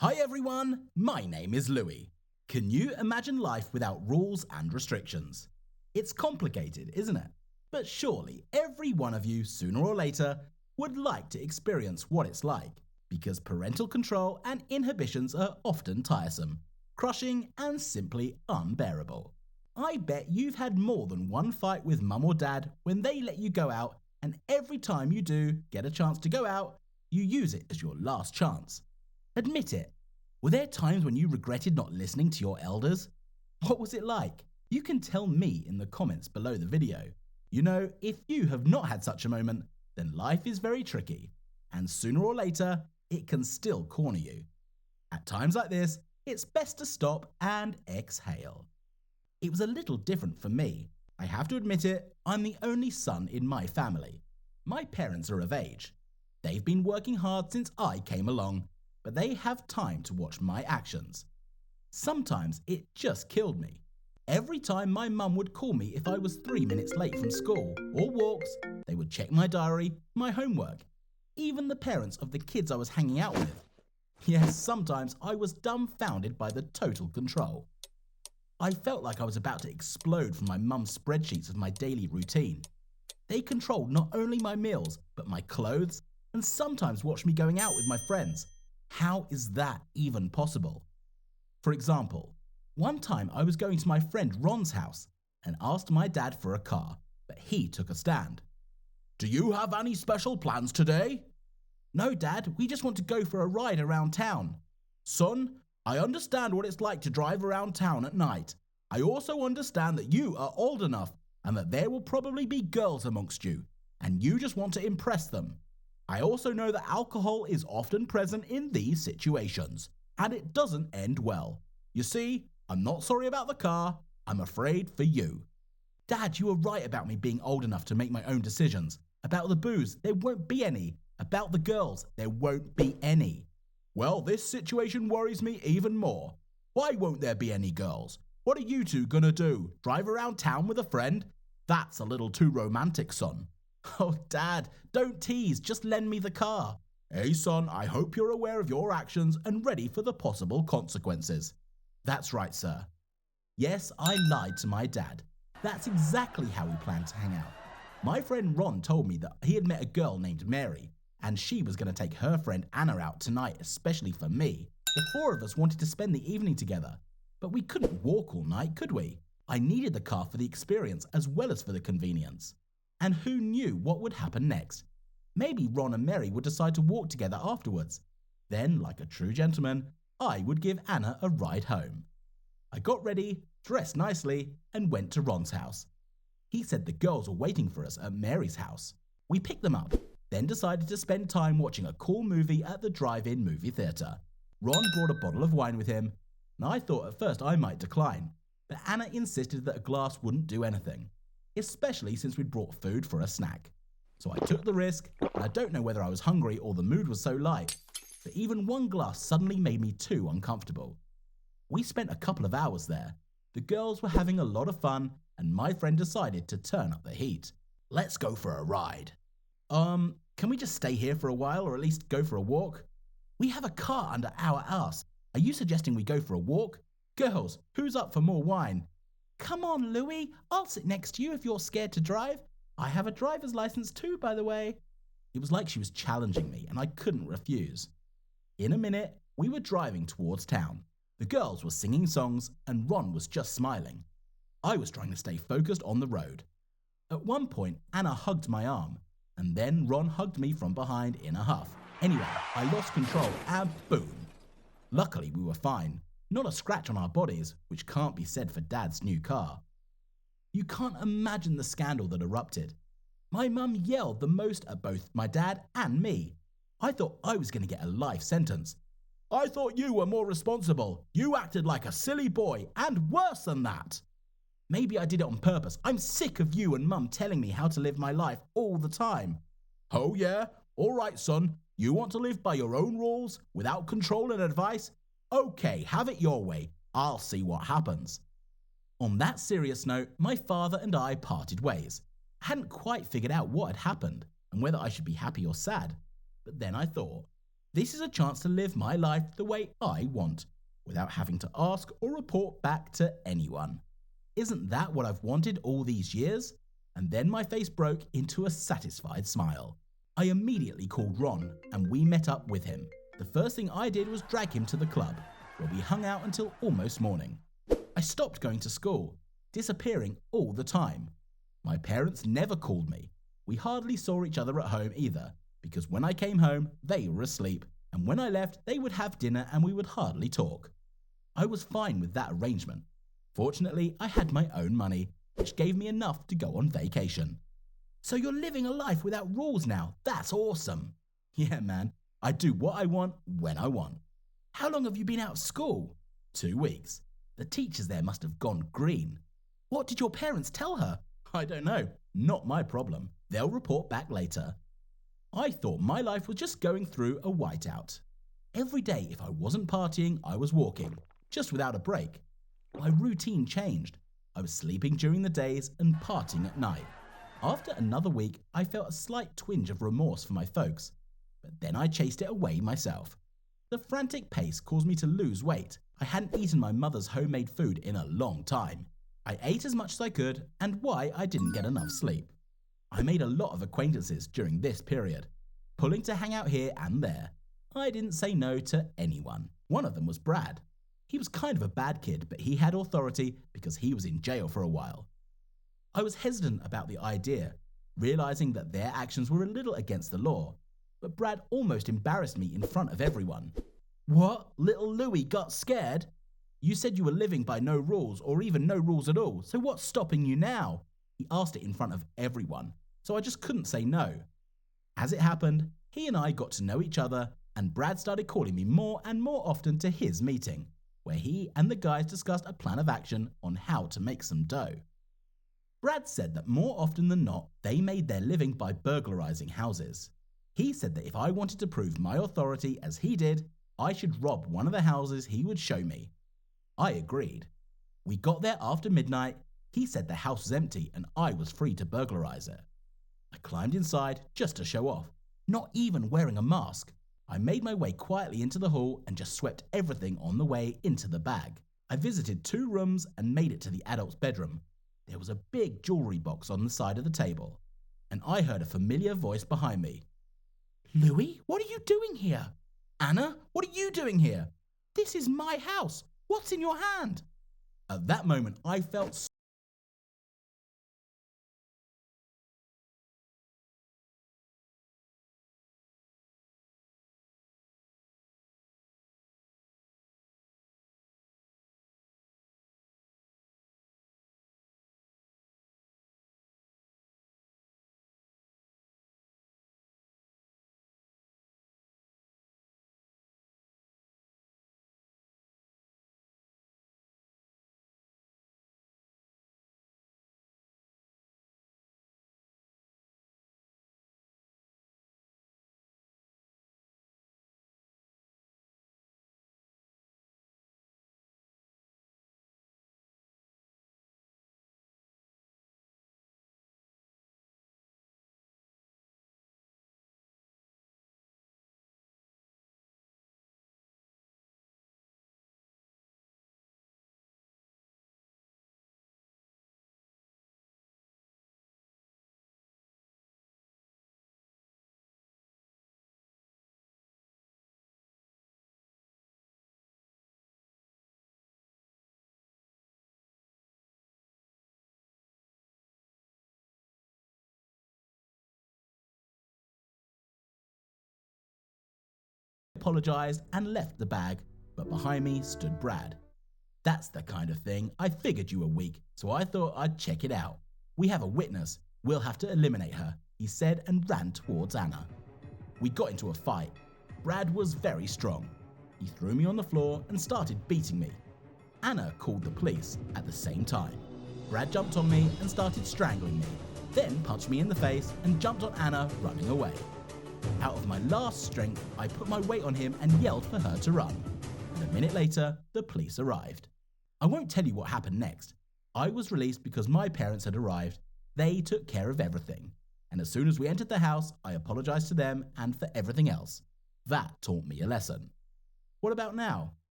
Hi everyone, my name is Louie. Can you imagine life without rules and restrictions? It's complicated, isn't it? But surely every one of you, sooner or later, would like to experience what it's like, because parental control and inhibitions are often tiresome, crushing, and simply unbearable. I bet you've had more than one fight with mum or dad when they let you go out, and every time you do get a chance to go out, you use it as your last chance. Admit it. Were there times when you regretted not listening to your elders? What was it like? You can tell me in the comments below the video. You know, if you have not had such a moment, then life is very tricky, and sooner or later, it can still corner you. At times like this, it's best to stop and exhale. It was a little different for me. I have to admit it, I'm the only son in my family. My parents are of age. They've been working hard since I came along, but they have time to watch my actions. Sometimes it just killed me. Every time my mum would call me if I was 3 minutes late from school or walks, they would check my diary, my homework, even the parents of the kids I was hanging out with. Yes, sometimes I was dumbfounded by the total control. I felt like I was about to explode from my mum's spreadsheets of my daily routine. They controlled not only my meals, but my clothes, and sometimes watched me going out with my friends. How is that even possible? For example, one time I was going to my friend Ron's house and asked my dad for a car, but he took a stand. "Do you have any special plans today?" "No, Dad, we just want to go for a ride around town." "Son, I understand what it's like to drive around town at night. I also understand that you are old enough and that there will probably be girls amongst you, and you just want to impress them. I also know that alcohol is often present in these situations, and it doesn't end well. You see, I'm not sorry about the car, I'm afraid for you." "Dad, you were right about me being old enough to make my own decisions. About the booze, there won't be any. About the girls, there won't be any." "Well, this situation worries me even more. Why won't there be any girls? What are you two gonna do? Drive around town with a friend? That's a little too romantic, son." "Oh, Dad, don't tease, just lend me the car." "Hey, son, I hope you're aware of your actions and ready for the possible consequences." "That's right, sir." Yes, I lied to my dad. That's exactly how we planned to hang out. My friend Ron told me that he had met a girl named Mary, and she was going to take her friend Anna out tonight, especially for me. The four of us wanted to spend the evening together, but we couldn't walk all night, could we? I needed the car for the experience as well as for the convenience. And who knew what would happen next? Maybe Ron and Mary would decide to walk together afterwards. Then, like a true gentleman, I would give Anna a ride home. I got ready, dressed nicely, and went to Ron's house. He said the girls were waiting for us at Mary's house. We picked them up, then decided to spend time watching a cool movie at the drive-in movie theatre. Ron brought a bottle of wine with him, and I thought at first I might decline, but Anna insisted that a glass wouldn't do anything, especially since we'd brought food for a snack. So I took the risk, and I don't know whether I was hungry or the mood was so light, but even one glass suddenly made me too uncomfortable. We spent a couple of hours there. The girls were having a lot of fun, and my friend decided to turn up the heat. "Let's go for a ride." Can we just stay here for a while or at least go for a walk?" "We have a car under our arse. Are you suggesting we go for a walk?" "Girls, who's up for more wine?" "Come on, Louie, I'll sit next to you if you're scared to drive. I have a driver's license too, by the way." It was like she was challenging me, and I couldn't refuse. In a minute, we were driving towards town. The girls were singing songs, and Ron was just smiling. I was trying to stay focused on the road. At one point, Anna hugged my arm, and then Ron hugged me from behind in a huff. Anyway, I lost control, and boom. Luckily, we were fine. Not a scratch on our bodies, which can't be said for Dad's new car. You can't imagine the scandal that erupted. My mum yelled the most at both my dad and me. I thought I was going to get a life sentence. "I thought you were more responsible. You acted like a silly boy, and worse than that." "Maybe I did it on purpose. I'm sick of you and Mum telling me how to live my life all the time." "Oh yeah? All right, son. You want to live by your own rules, without control and advice? Okay, have it your way. I'll see what happens." On that serious note, my father and I parted ways. I hadn't quite figured out what had happened, and whether I should be happy or sad. But then I thought, This is a chance to live my life the way I want, without having to ask or report back to anyone. Isn't that what I've wanted all these years? And then my face broke into a satisfied smile. I immediately called Ron and we met up with him. The first thing I did was drag him to the club, where we hung out until almost morning. I stopped going to school, disappearing all the time. My parents never called me. We hardly saw each other at home either, because when I came home, they were asleep, and when I left, they would have dinner and we would hardly talk. I was fine with that arrangement. Fortunately, I had my own money, which gave me enough to go on vacation. So you're living a life without rules now. That's awesome. Yeah, man. I do what I want when I want. How long have you been out of school? 2 weeks. The teachers there must have gone green. What did your parents tell her? I don't know. Not my problem. They'll report back later. I thought my life was just going through a whiteout. Every day, if I wasn't partying, I was walking, just without a break. My routine changed. I was sleeping during the days and partying at night. After another week, I felt a slight twinge of remorse for my folks, but then I chased it away myself. The frantic pace caused me to lose weight. I hadn't eaten my mother's homemade food in a long time. I ate as much as I could, and why I didn't get enough sleep. I made a lot of acquaintances during this period, pulling to hang out here and there. I didn't say no to anyone. One of them was Brad. He was kind of a bad kid, but he had authority because he was in jail for a while. I was hesitant about the idea, realizing that their actions were a little against the law, but Brad almost embarrassed me in front of everyone. What? Little Louie got scared? You said you were living by no rules, or even no rules at all, so what's stopping you now? He asked it in front of everyone, so I just couldn't say no. As it happened, he and I got to know each other, and Brad started calling me more and more often to his meeting, where he and the guys discussed a plan of action on how to make some dough. Brad said that more often than not, they made their living by burglarizing houses. He said that if I wanted to prove my authority as he did, I should rob one of the houses he would show me. I agreed. We got there after midnight. He said the house was empty and I was free to burglarize it. I climbed inside just to show off, not even wearing a mask. I made my way quietly into the hall and just swept everything on the way into the bag. I visited 2 rooms and made it to the adult's bedroom. There was a big jewelry box on the side of the table, and I heard a familiar voice behind me. Louie, what are you doing here? Anna, what are you doing here? This is my house. What's in your hand? At that moment, I felt apologized and left the bag, but behind me stood Brad. That's the kind of thing. I figured you were weak, so I thought I'd check it out. We have a witness. We'll have to eliminate her, he said and ran towards Anna. We got into a fight. Brad was very strong. He threw me on the floor and started beating me. Anna called the police at the same time. Brad jumped on me and started strangling me, then punched me in the face and jumped on Anna, running away. Out of my last strength, I put my weight on him and yelled for her to run. And a minute later, the police arrived. I won't tell you what happened next. I was released because my parents had arrived. They took care of everything. And as soon as we entered the house, I apologized to them and for everything else. That taught me a lesson. What about now?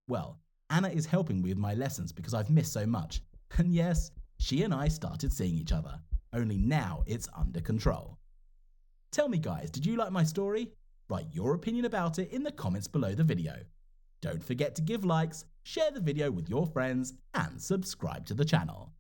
Well, Anna is helping me with my lessons because I've missed so much. And yes, she and I started seeing each other, only now it's under control. Tell me guys, did you like my story? Write your opinion about it in the comments below the video. Don't forget to give likes, share the video with your friends, and subscribe to the channel.